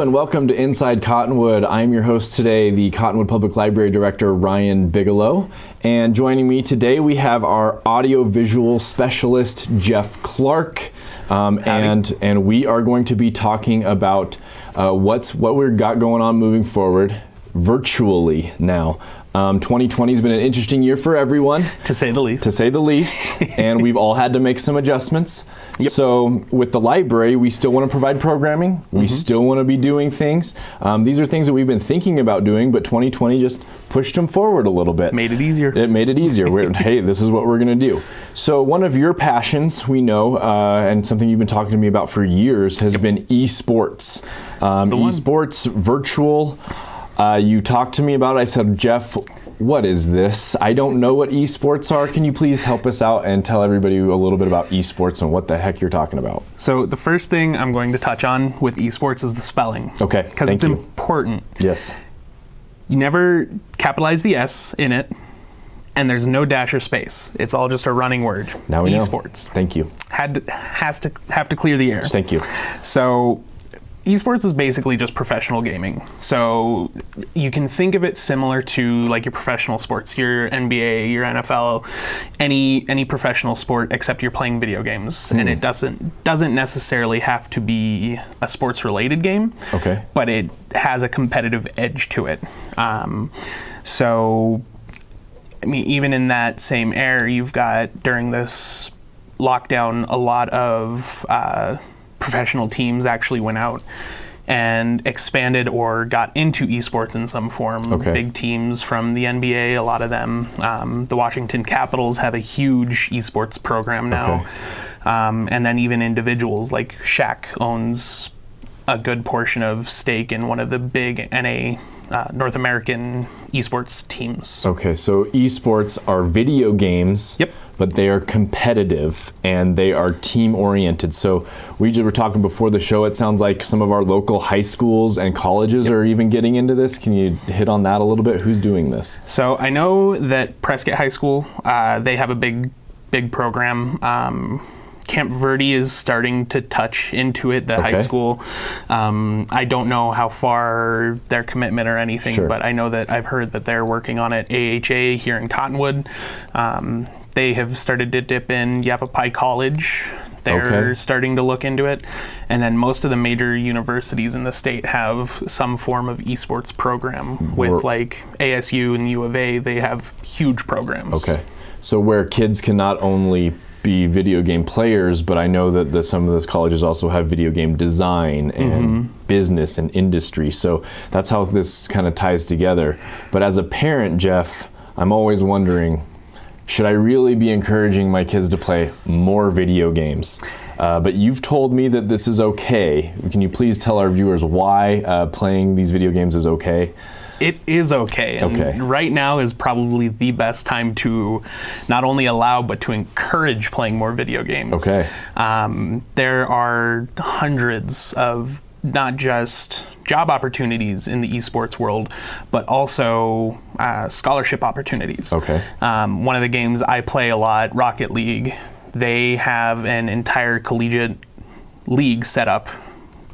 and welcome to Inside Cottonwood. I'm your host today, the Cottonwood Public Library Director, Ryan Bigelow. And joining me today, we have our audio-visual specialist, Jeff Clark. And we are going to be talking about what we've got going on moving forward, virtually now. 2020 has been an interesting year for everyone. To say the least. And we've all had to make some adjustments. Yep. So with the library, we still want to provide programming. We still want to be doing things. These are things that we've been thinking about doing, but 2020 just pushed them forward a little bit. Made it easier. It made it easier. Hey, this is what we're going to do. So one of your passions, we know, and something you've been talking to me about for years, has been esports. Esports, virtual. You talked to me about it. I said, Jeff, what is this? I don't know what esports are. Can you please help us out and tell everybody a little bit about esports and what the heck you're talking about? So the first thing I'm going to touch on with esports is the spelling. Okay, because it's important. Yes. You never capitalize the S in it, and there's no dash or space. It's all just a running word. Now we esports. Know. Thank you. Have to clear the air. Thank you. So esports is basically just professional gaming. So you can think of it similar to like your professional sports, your NBA, your NFL, any professional sport except you're playing video games. And it doesn't necessarily have to be a sports related game. Okay. But it has a competitive edge to it. So I mean, even in that same air, you've got during this lockdown a lot of professional teams actually went out and expanded or got into esports in some form. Okay. Big teams from the NBA, a lot of them. The Washington Capitals have a huge esports program now. Okay. And then even individuals like Shaq owns a good portion of stake in one of the big NA North American esports teams. Okay, so esports are video games, Yep. but they are competitive and they are team oriented. So we were talking before the show, it sounds like some of our local high schools and colleges are even getting into this. Can you hit on that a little bit? Who's doing this? So I know that Prescott High School, they have a big program. Camp Verde is starting to touch into it, the high school. I don't know how far their commitment or anything, Sure. but I know that I've heard that they're working on it. AHA here in Cottonwood, they have started to dip in. Yavapai College, they're starting to look into it. And then most of the major universities in the state have some form of esports program with like ASU and U of A, they have huge programs. Okay, so where kids can not only be video game players, but I know that some of those colleges also have video game design and business and industry. So that's how this kind of ties together. But as a parent, Jeff, I'm always wondering, should I really be encouraging my kids to play more video games? But you've told me that this is okay. Can you please tell our viewers why playing these video games is okay? It is okay. And right now is probably the best time to not only allow, but to encourage playing more video games. Okay. There are hundreds of not just job opportunities in the esports world, but also scholarship opportunities. Okay. One of the games I play a lot, Rocket League, they have an entire collegiate league set up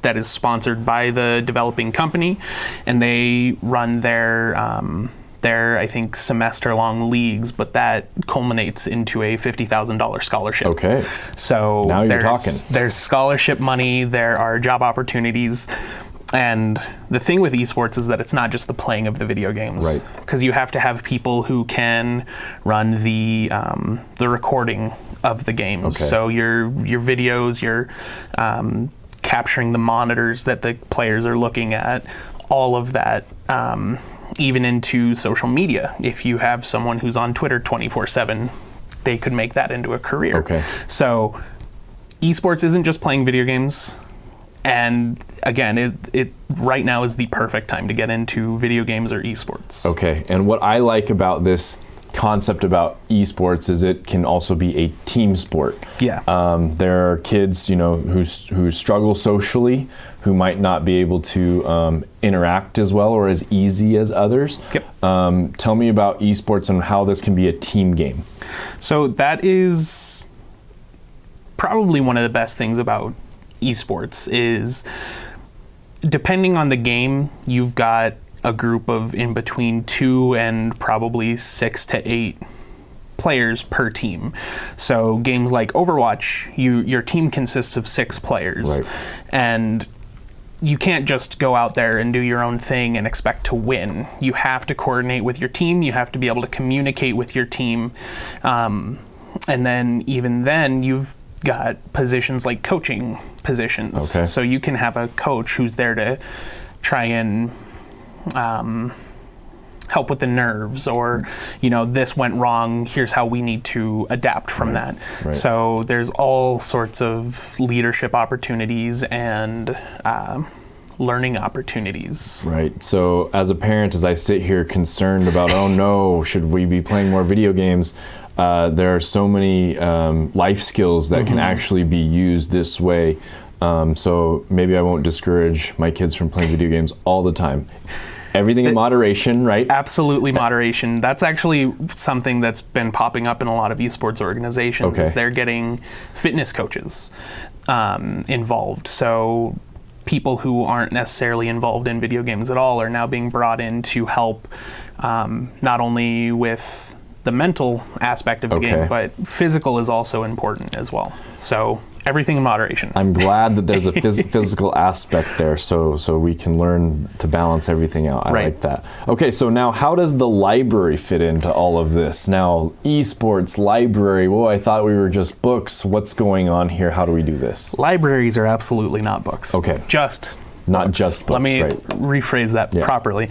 that is sponsored by the developing company, and they run their I think semester-long leagues, but that culminates into a $50,000 scholarship. Okay. So now you're talking. There's scholarship money, there are job opportunities, and the thing with esports is that it's not just the playing of the video games. Right. Because you have to have people who can run the recording of the games. Okay. So your videos, your capturing the monitors that the players are looking at, all of that, even into social media. If you have someone who's on Twitter 24/7, they could make that into a career. Okay. So esports isn't just playing video games. And again, it right now is the perfect time to get into video games or esports. Okay, and what I like about this concept about esports is it can also be a team sport. Yeah. There are kids, who struggle socially, who might not be able to interact as well or as easy as others. Yep. Tell me about esports and how this can be a team game. So that is probably one of the best things about esports is depending on the game, you've got a group of in between 2 and probably 6 to 8 players per team. So games like Overwatch, your team consists of 6 players. Right. And you can't just go out there and do your own thing and expect to win. You have to coordinate with your team. You have to be able to communicate with your team. And then even then, you've got positions like coaching positions. Okay. So you can have a coach who's there to try and help with the nerves, or this went wrong, here's how we need to adapt from that. Right. So there's all sorts of leadership opportunities and learning opportunities. Right. So as a parent, as I sit here concerned about, oh no, should we be playing more video games? There are so many life skills that can actually be used this way. So maybe I won't discourage my kids from playing video games all the time. Everything in moderation, right? Absolutely moderation. That's actually something that's been popping up in a lot of esports organizations. Okay. Is they're getting fitness coaches involved. So people who aren't necessarily involved in video games at all are now being brought in to help not only with the mental aspect of the game, but physical is also important as well. So everything in moderation. I'm glad that there's a physical aspect there, so we can learn to balance everything out. I like that. Okay, so now how does the library fit into all of this? Now, esports, library, whoa, I thought we were just books. What's going on here? How do we do this? Libraries are absolutely not books. Okay. Not books. Just books, Let me rephrase that properly.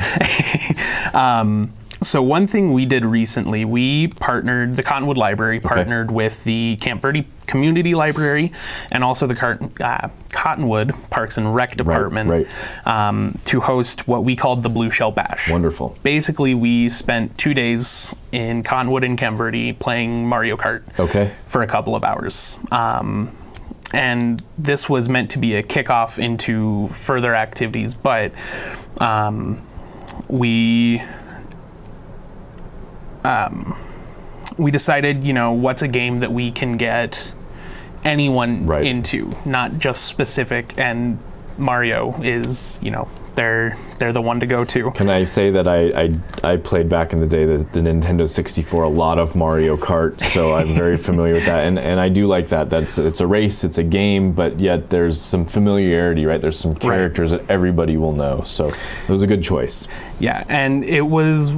So one thing we did recently, the Cottonwood Library partnered with the Camp Verde Community Library and also the Cottonwood Parks and Rec Department to host what we called the Blue Shell Bash. Wonderful. Basically, we spent 2 days in Cottonwood and Camp Verde playing Mario Kart for a couple of hours. And this was meant to be a kickoff into further activities, but we decided, what's a game that we can get anyone into, not just specific, and Mario is, they're the one to go to. Can I say that I played back in the day the Nintendo 64 a lot of Mario Kart, so I'm very familiar with that, and I do like that. It's a race, it's a game, but yet there's some familiarity, right? There's some characters that everybody will know, so it was a good choice. Yeah, and it was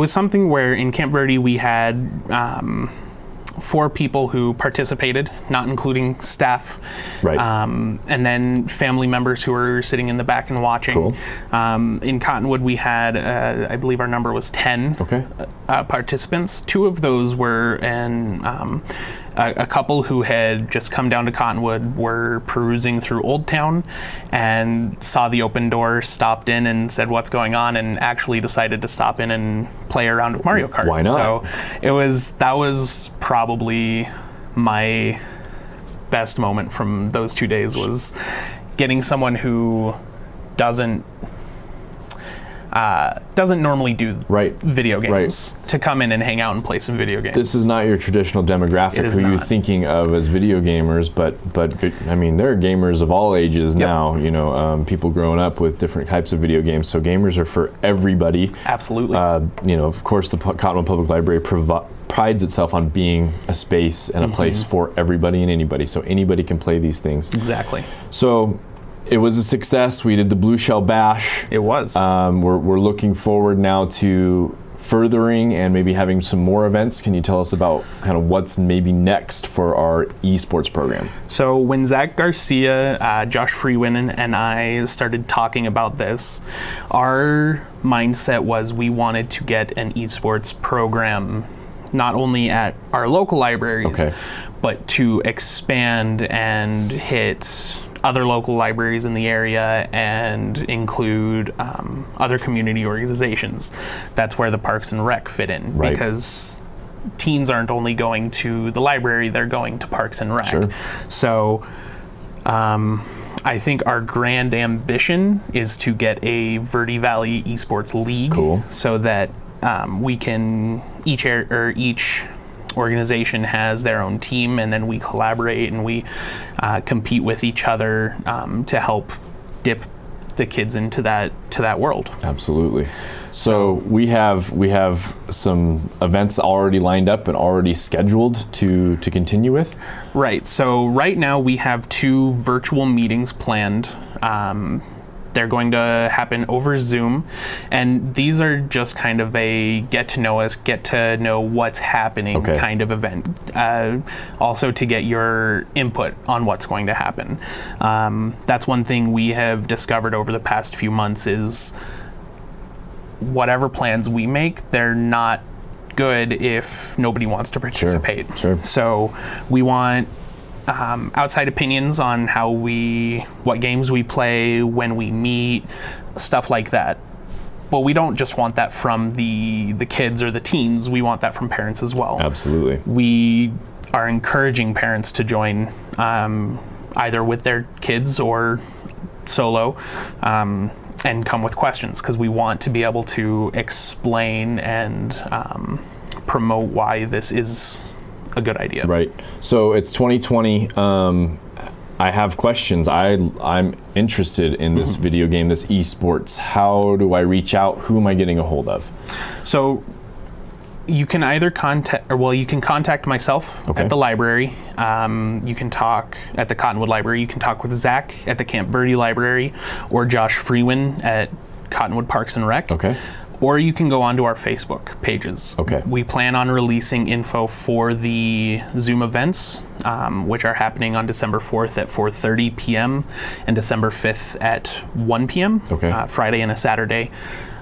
something where in Camp Verde we had 4 people who participated, not including staff, and then family members who were sitting in the back and watching. Cool. In Cottonwood we had, I believe our number was 10 participants. 2 of those were a couple who had just come down to Cottonwood, were perusing through Old Town and saw the open door, stopped in and said what's going on, and actually decided to stop in and play a round of Mario Kart. Why not? So that was probably my best moment from those 2 days, was getting someone who doesn't normally do video games to come in and hang out and play some video games. This is not your traditional demographic who you're thinking of as video gamers, but I mean, there are gamers of all ages now, people growing up with different types of video games, so gamers are for everybody. Absolutely. Of course, the Cottonwood Public Library prides itself on being a space and a place for everybody and anybody, so anybody can play these things. Exactly. So it was a success. We did the Blue Shell Bash. It was. We're looking forward now to furthering and maybe having some more events. Can you tell us about kind of what's maybe next for our esports program? So when Zach Garcia, Josh Freewin, and I started talking about this, our mindset was we wanted to get an esports program not only at our local libraries, but to expand and hit other local libraries in the area and include other community organizations. That's where the Parks and Rec fit in, because teens aren't only going to the library, they're going to Parks and Rec. So I think our grand ambition is to get a Verde Valley Esports League, so that we can, each organization has their own team, and then we collaborate and we compete with each other to help dip the kids into that world. Absolutely. So we have some events already lined up and already scheduled to continue with? Right. So right now we have 2 virtual meetings planned. They're going to happen over Zoom, and these are just kind of a get to know us, get to know what's happening kind of event. Also to get your input on what's going to happen. That's one thing we have discovered over the past few months is whatever plans we make, they're not good if nobody wants to participate. Sure. So we want outside opinions on what games we play, when we meet, stuff like that. But we don't just want that from the kids or the teens. We want that from parents as well. Absolutely. We are encouraging parents to join either with their kids or solo and come with questions, because we want to be able to explain and promote why this is a good idea. Right. So it's 2020. I have questions. I'm interested in this video game, this esports. How do I reach out? Who am I getting a hold of? So you can either contact myself at the library. You can talk at the Cottonwood Library. You can talk with Zach at the Camp Verde Library, or Josh Freeman at Cottonwood Parks and Rec. Okay. Or you can go onto our Facebook pages. Okay. We plan on releasing info for the Zoom events, which are happening on December 4th at 4:30 p.m. and December 5th at 1 p.m. Friday and a Saturday.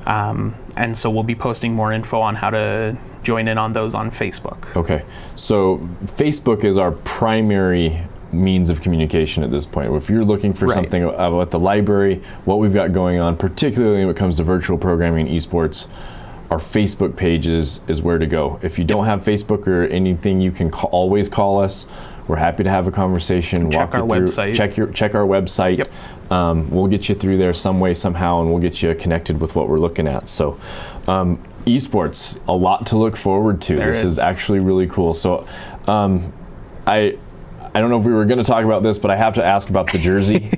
And so we'll be posting more info on how to join in on those on Facebook. Okay. So Facebook is our primary means of communication at this point. If you're looking for something about the library, what we've got going on, particularly when it comes to virtual programming and esports, our Facebook pages is where to go. If you don't have Facebook or anything, you can always call us. We're happy to have a conversation. Check our website. Check our website. We'll get you through there some way, somehow, and we'll get you connected with what we're looking at. So esports, a lot to look forward to. This is actually really cool. So I don't know if we were going to talk about this, but I have to ask about the jersey.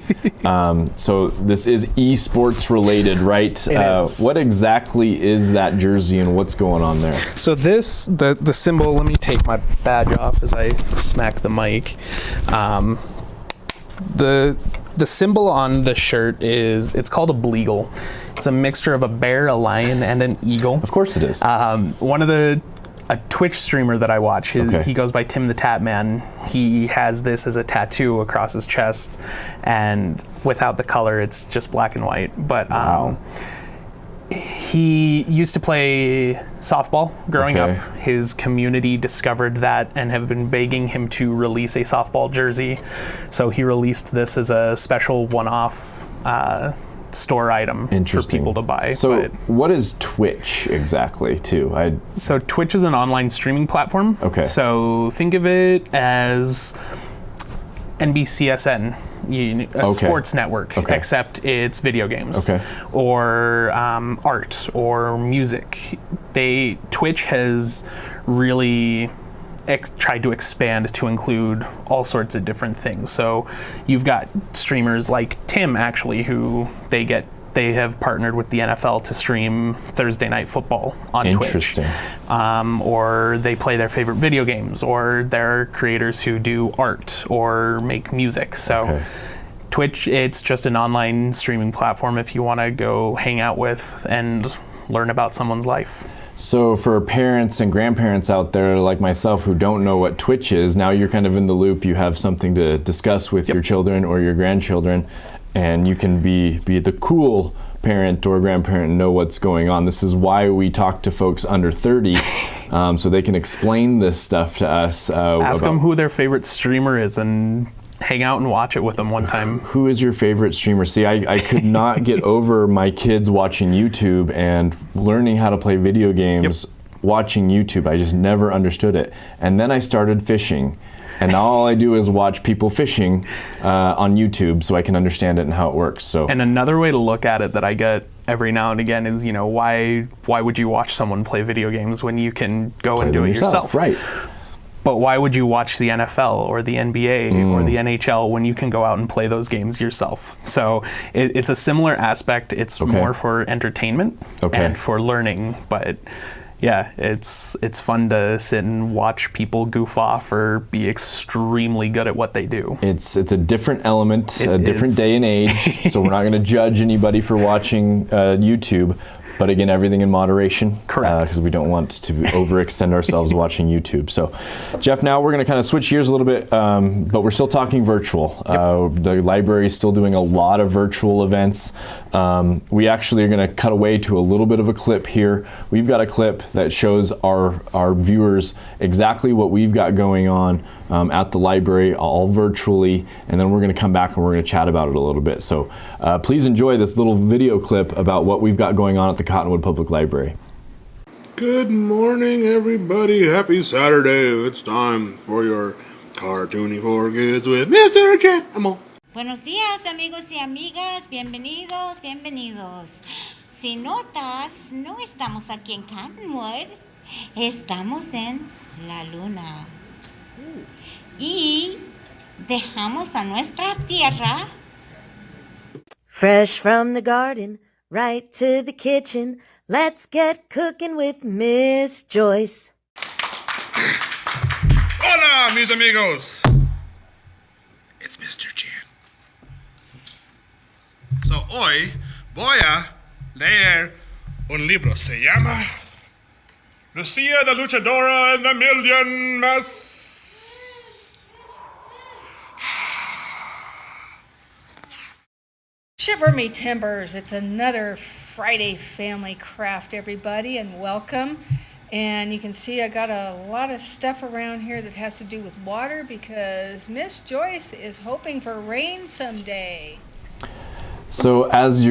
So this is esports related, right? It is. What exactly is that jersey and what's going on there? So the symbol, let me take my badge off as I smack the mic. The symbol on the shirt it's called a Bigelow. It's a mixture of a bear, a lion, and an eagle. Of course it is. A Twitch streamer that I watch, he goes by Tim the Tap Man. He has this as a tattoo across his chest, and without the color, it's just black and white. But he used to play softball growing up. His community discovered that and have been begging him to release a softball jersey. So he released this as a special one-off store item for people to buy. So what is Twitch exactly too? So Twitch is an online streaming platform. Okay. So think of it as NBCSN, a sports network, except it's video games or art or music. Twitch has really tried to expand to include all sorts of different things. So you've got streamers like Tim, actually, who they have partnered with the NFL to stream Thursday Night Football on Twitch. Interesting. Or they play their favorite video games, or they're creators who do art or make music. So Twitch, it's just an online streaming platform if you want to go hang out with and learn about someone's life. So for parents and grandparents out there like myself who don't know what Twitch is, now you're kind of in the loop. You have something to discuss with your children or your grandchildren, and you can be the cool parent or grandparent and know what's going on. This is why we talk to folks under 30, so they can explain this stuff to us. Ask them who their favorite streamer is and hang out and watch it with them one time. Who is your favorite streamer? See, I could not get over my kids watching YouTube and learning how to play video games watching YouTube. I just never understood it. And then I started fishing. And now all I do is watch people fishing on YouTube so I can understand it and how it works. So. And another way to look at it that I get every now and again is, why would you watch someone play video games when you can go and do it yourself? Right. But why would you watch the NFL or the NBA or the NHL when you can go out and play those games yourself? So it's a similar aspect. It's more for entertainment and for learning. But yeah, it's fun to sit and watch people goof off or be extremely good at what they do. It's a different element, a different day and age. So we're not going to judge anybody for watching YouTube. But again, everything in moderation. Correct. Because we don't want to overextend ourselves watching YouTube. So, Jeff, now we're going to kind of switch gears a little bit, but we're still talking virtual. The library is still doing a lot of virtual events. We actually are going to cut away to a little bit of a clip here. We've got a clip that shows our viewers exactly what we've got going on at the library, all virtually, and then we're going to come back and we're going to chat about it a little bit. So please enjoy this little video clip about what we've got going on at the Cottonwood Public Library. Good morning, everybody. Happy Saturday. It's time for your Cartooning for Kids with Mr. Jet. Buenos días, amigos y amigas. Bienvenidos, bienvenidos. Si notas, no estamos aquí en Cottonwood. Estamos en la luna. Y dejamos a nuestra tierra. Fresh from the garden, right to the kitchen. Let's get cooking with Miss Joyce. Hola, mis amigos. It's Mr. Jet. So hoy voy a leer un libro. Se llama Lucia the Luchadora and the Million Masks. Shiver me timbers, it's another Friday family craft, everybody, and welcome. And you can see I got a lot of stuff around here that has to do with water because Miss Joyce is hoping for rain someday. So as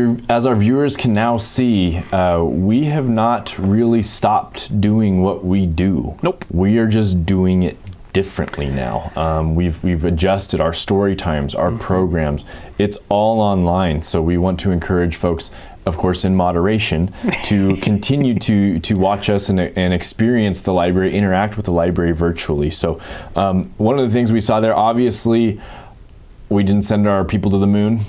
our viewers can now see, we have not really stopped doing what we do. Nope. We are just doing it differently now. We've adjusted our story times, our programs. It's all online. So we want to encourage folks, of course, in moderation, to continue to watch us and experience the library, interact with the library virtually. So one of the things we saw there, obviously, we didn't send our people to the moon.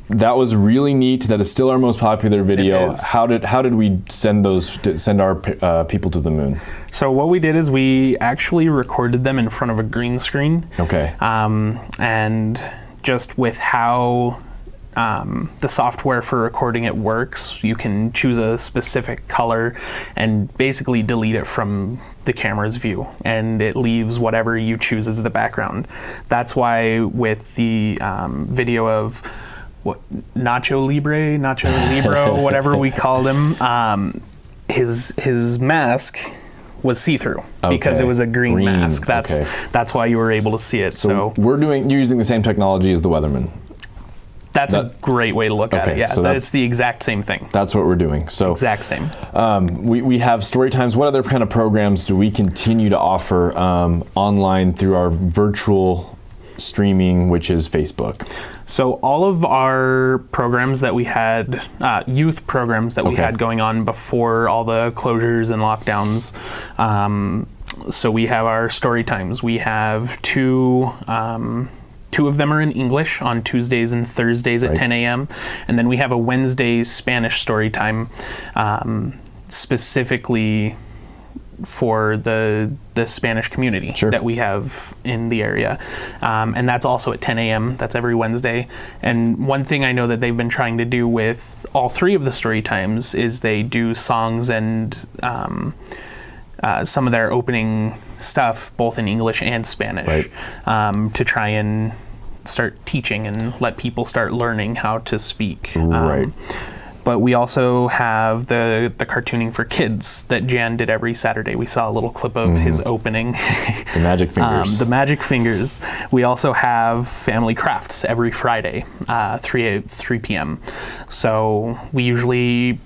That was really neat. That is still our most popular video. How did we send our people to the moon? So what we did is we actually recorded them in front of a green screen. Okay. And just with how the software for recording it works, you can choose a specific color and basically delete it from the camera's view, and it leaves whatever you choose as the background. That's why with the video of Nacho Libro, whatever we called him, his mask was see-through because it was a green mask. That's why you were able to see it. So we're using the same technology as the Weatherman. That's a great way to look at it. Yeah, so it's the exact same thing. That's what we're doing. So exact same. We have story times. What other kind of programs do we continue to offer online through our virtual streaming, which is Facebook? So all of our programs that we had, youth programs that we had going on before all the closures and lockdowns. So we have our story times. We have two of them are in English on Tuesdays and Thursdays at 10 a.m. And then we have a Wednesday Spanish story time specifically for the Spanish community that we have in the area. And that's also at 10 a.m. That's every Wednesday. And one thing I know that they've been trying to do with all three of the story times is they do songs and some of their opening stuff both in English and Spanish to try and start teaching and let people start learning how to speak. But we also have the cartooning for kids that Jan did every Saturday. We saw a little clip of his opening. The Magic Fingers. The Magic Fingers. We also have family crafts every Friday, 3 p.m. So we usually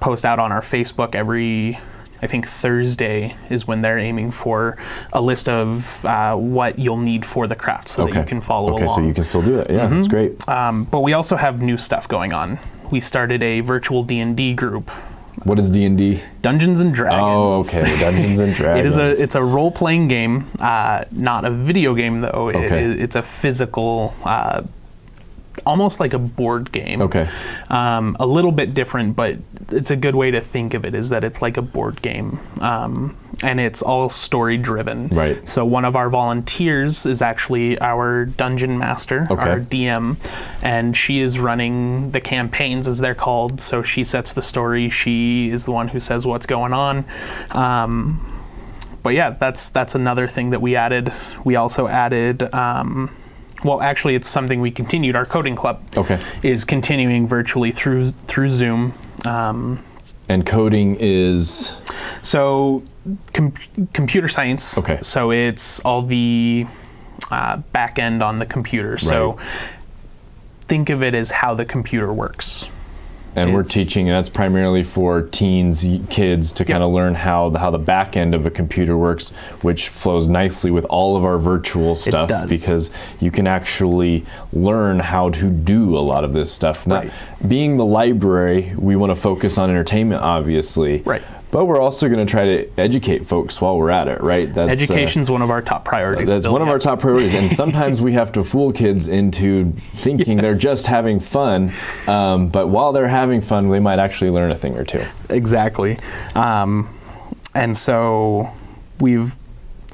post out on our Facebook every, I think Thursday is when they're aiming for a list of what you'll need for the craft so that you can follow along. Okay, so you can still do it. Yeah, that's great. But we also have new stuff going on. We started a virtual D&D group What is D&D? Dungeons and Dragons. Oh, okay. Dungeons and Dragons. It's a role-playing game, not a video game though. Okay. It's a physical, almost like a board game. Okay. A little bit different, but it's a good way to think of it, is that it's like a board game. And it's all story driven. Right. So one of our volunteers is actually our dungeon master, our DM, and she is running the campaigns, as they're called. So she sets the story. She is the one who says what's going on. But yeah, that's another thing that we added. We also added, well, actually, it's something we continued. Our coding club is continuing virtually through Zoom. And coding is? So computer science. Okay. So it's all the back end on the computer. So think of it as how the computer works. And we're teaching, and that's primarily for teens, kids, to kind of learn how the back end of a computer works, which flows nicely with all of our virtual stuff, because you can actually learn how to do a lot of this stuff. Now, being the library, we want to focus on entertainment, obviously. Right. But we're also going to try to educate folks while we're at it, right? Education's one of our top priorities. That's one of our top priorities, and sometimes we have to fool kids into thinking they're just having fun, but while they're having fun, they might actually learn a thing or two. Exactly. And so we've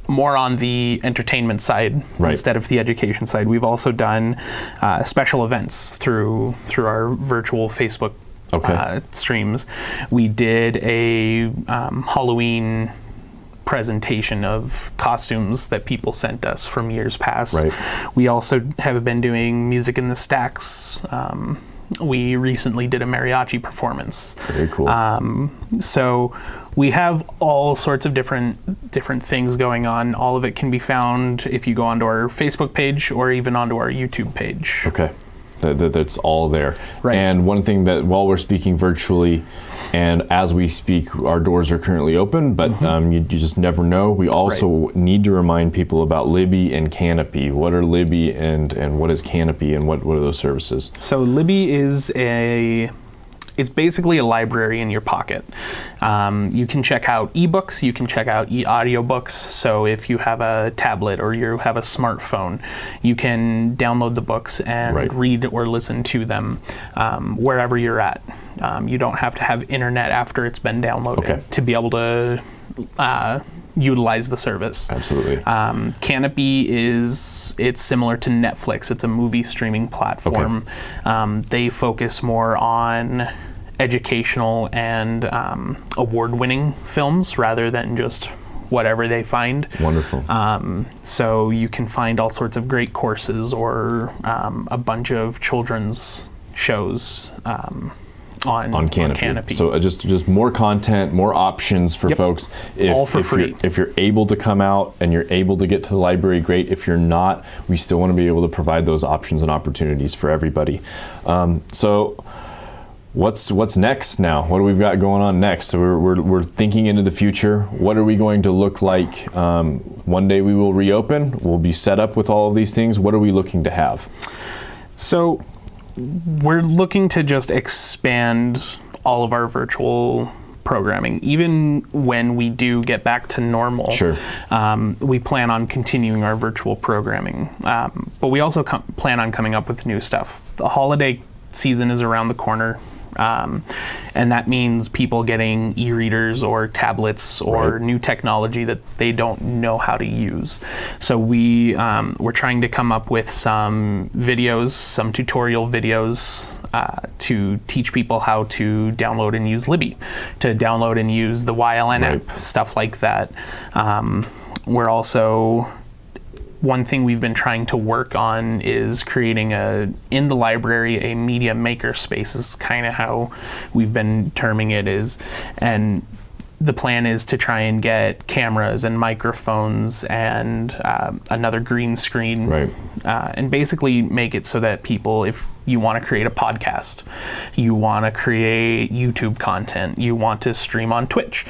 more on the entertainment side instead of the education side. We've also done special events through our virtual Facebook streams. We did a Halloween presentation of costumes that people sent us from years past. Right. We also have been doing music in the stacks. We recently did a mariachi performance. Very cool. So we have all sorts of different things going on. All of it can be found if you go onto our Facebook page or even onto our YouTube page. Okay. That's all there. Right. And one thing that while we're speaking virtually and as we speak, our doors are currently open, but you just never know. We also need to remind people about Libby and Canopy. What are Libby and what is Canopy, and what are those services? So Libby is it's basically a library in your pocket. You can check out ebooks, you can check out audiobooks. So if you have a tablet or you have a smartphone, you can download the books and read or listen to them wherever you're at. You don't have to have internet after it's been downloaded to be able to utilize the service. Absolutely. Canopy it's similar to Netflix. It's a movie streaming platform. They focus more on educational and award-winning films rather than just whatever they find. Wonderful. So you can find all sorts of great courses or a bunch of children's shows on Canopy. So just more content, more options for folks. All for free. If you're able to come out and you're able to get to the library, great. If you're not, we still want to be able to provide those options and opportunities for everybody. So what's next now? What do we got going on next? So we're thinking into the future. What are we going to look like? One day we will reopen. We'll be set up with all of these things. What are we looking to have? So we're looking to just expand all of our virtual programming. Even when we do get back to normal, we plan on continuing our virtual programming. But we also plan on coming up with new stuff. The holiday season is around the corner. And that means people getting e-readers or tablets or new technology that they don't know how to use. So we're trying to come up with some videos, some tutorial videos to teach people how to download and use Libby, to download and use the YLN app, stuff like that. We're also one thing we've been trying to work on is creating in the library a media maker space is kind of how we've been terming it is. And the plan is to try and get cameras and microphones and another green screen and basically make it so that people, if you want to create a podcast, you want to create YouTube content, you want to stream on Twitch,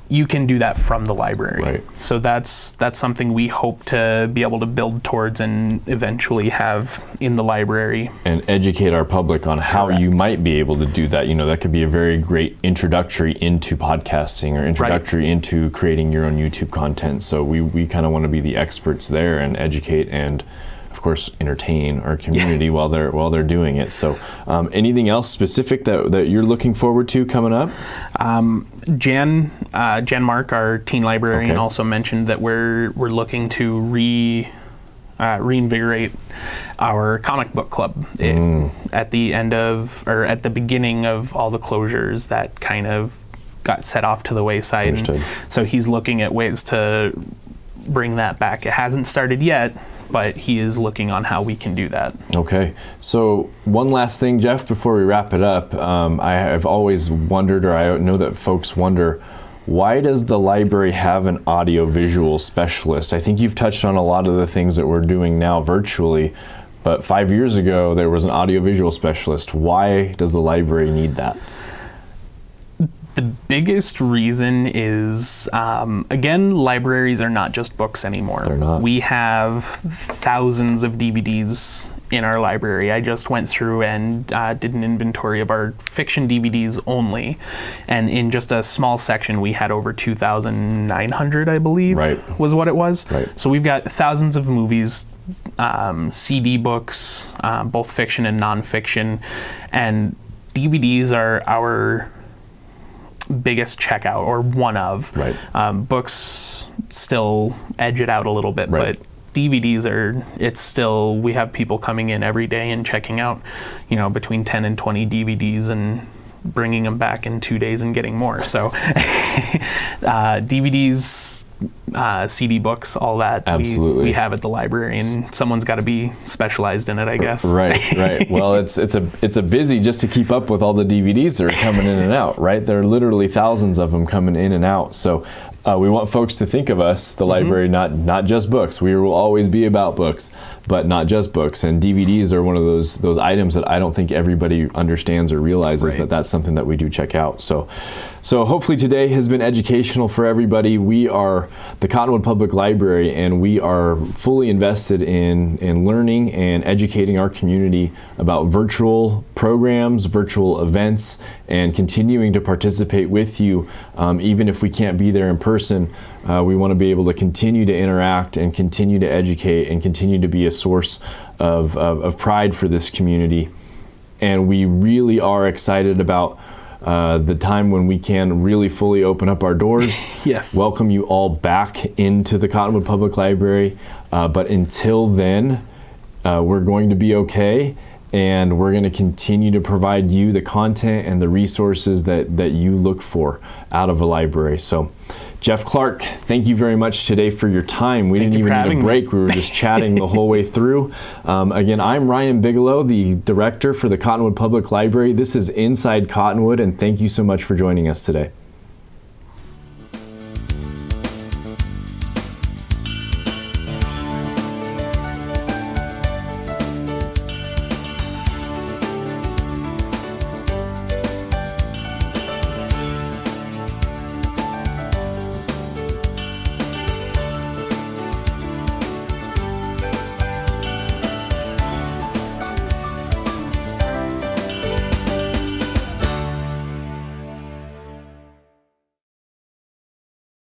you can do that from the library. Right. So that's something we hope to be able to build towards and eventually have in the library. And educate our public on how you might be able to do that. That could be a very great introductory into podcasting or introductory into creating your own YouTube content. So we kind of want to be the experts there and educate and, of course, entertain our community while they're doing it. So anything else specific that you're looking forward to coming up? Jen Mark, our teen librarian, also mentioned that we're looking to reinvigorate our comic book club at the beginning of all the closures that kind of got set off to the wayside. Understood. So he's looking at ways to bring that back. It hasn't started yet, but he is looking on how we can do that. Okay. So one last thing, Jeff, before we wrap it up, I've always wondered, or I know that folks wonder, why does the library have an audiovisual specialist? I think you've touched on a lot of the things that we're doing now virtually, but 5 years ago there was an audiovisual specialist. Why does the library need that? The biggest reason is, again, libraries are not just books anymore. They're not. We have thousands of DVDs in our library. I just went through and did an inventory of our fiction DVDs only. And in just a small section, we had over 2,900, I believe, was what it was. Right. So we've got thousands of movies, CD books, both fiction and nonfiction. And DVDs are our biggest checkout, or one of. Books still edge it out a little bit, but DVDs we have people coming in every day and checking out, between 10 and 20 DVDs and bringing them back in 2 days and getting more. So DVDs, CD books, all that we have at the library, and someone's got to be specialized in it, I guess. Right. Well, it's a busy just to keep up with all the DVDs that are coming in and out, right? There are literally thousands of them coming in and out. So we want folks to think of us, the library, not just books. We will always be about books, but not just books. And DVDs are one of those items that I don't think everybody understands or realizes that that's something that we do check out. So hopefully today has been educational for everybody. We are the Cottonwood Public Library, and we are fully invested in learning and educating our community about virtual programs, virtual events, and continuing to participate with you, even if we can't be there in person. We want to be able to continue to interact and continue to educate and continue to be a source of pride for this community. And we really are excited about the time when we can really fully open up our doors. Yes. Welcome you all back into the Cottonwood Public Library. But until then, we're going to be okay. And we're going to continue to provide you the content and the resources that you look for out of a library. So, Jeff Clark, thank you very much today for your time. We didn't even need a break. We were just chatting the whole way through. Again, I'm Ryan Bigelow, the director for the Cottonwood Public Library. This is Inside Cottonwood, and thank you so much for joining us today.